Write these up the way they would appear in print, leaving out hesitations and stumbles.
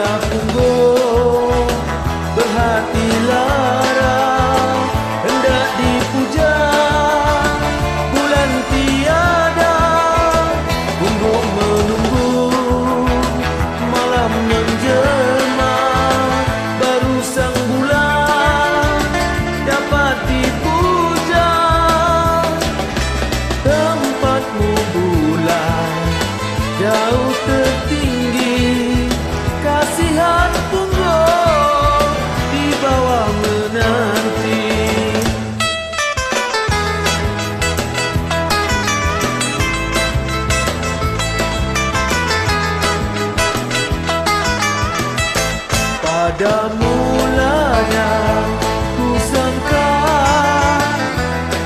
Terimalah punggung berhati lara, hendak dipuja bulan tiada. Punggung menunggu malam menjelma, baru sang bulan dapat dipuja. Tempatmu bulan jauh tertinggi, kasihan punggung di bawah menanti. Pada mulanya ku sangka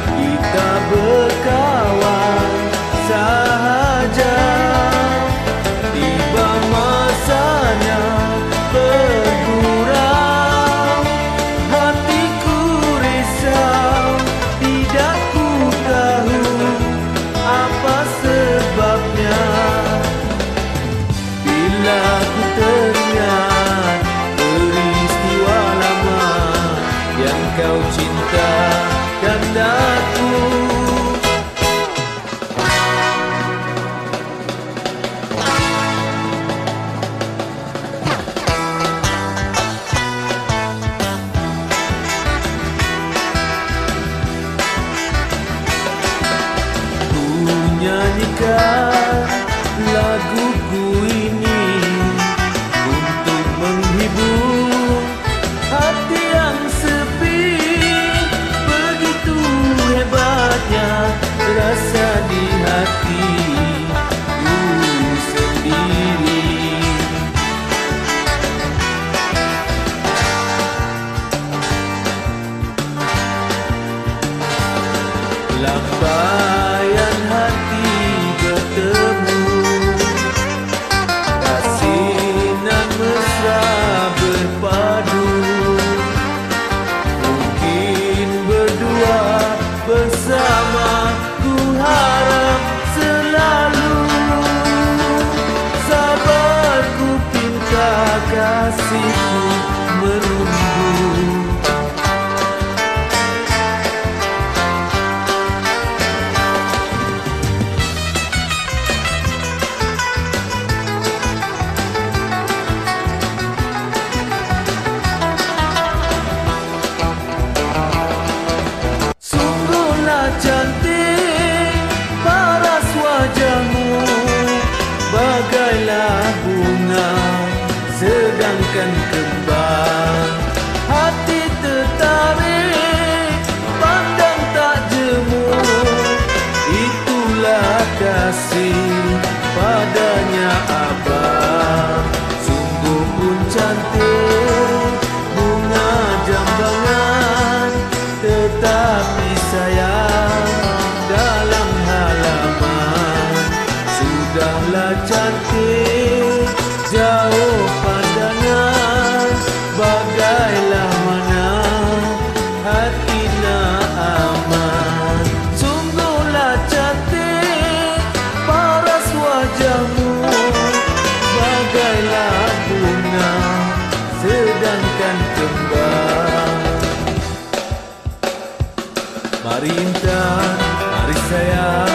kita berkawan sahaja. Tiba masanya bergurau, hatiku risau, tidak ku tahu apa sebabnya. Bila ku teringat peristiwa lama yang kau cintakan aku, nyanyikan laguku ini untuk menghibur hati yang sepi. Begitu hebatnya rasa di hatiku sendiri. Lambaian hati bertemu, kasinan mesra berpadu. Mungkin berdua bersama, ku harap selalu. Sabarku pinta kasihku menunggu. Cantik paras wajahmu, bagailah bunga sedangkan kembang. Hati tertarik, pandang tak jemu, itulah kasih padanya abang. Sungguh pun cantik bunga jambangan, tetapi sayang dalam halaman. Sudahlah cantik jauh pandangan, bagailah mana hati nak aman. Sungguhlah cantik paras wajahmu, bagailah bunga sedangkan kembang. Mari intan, mari sayang,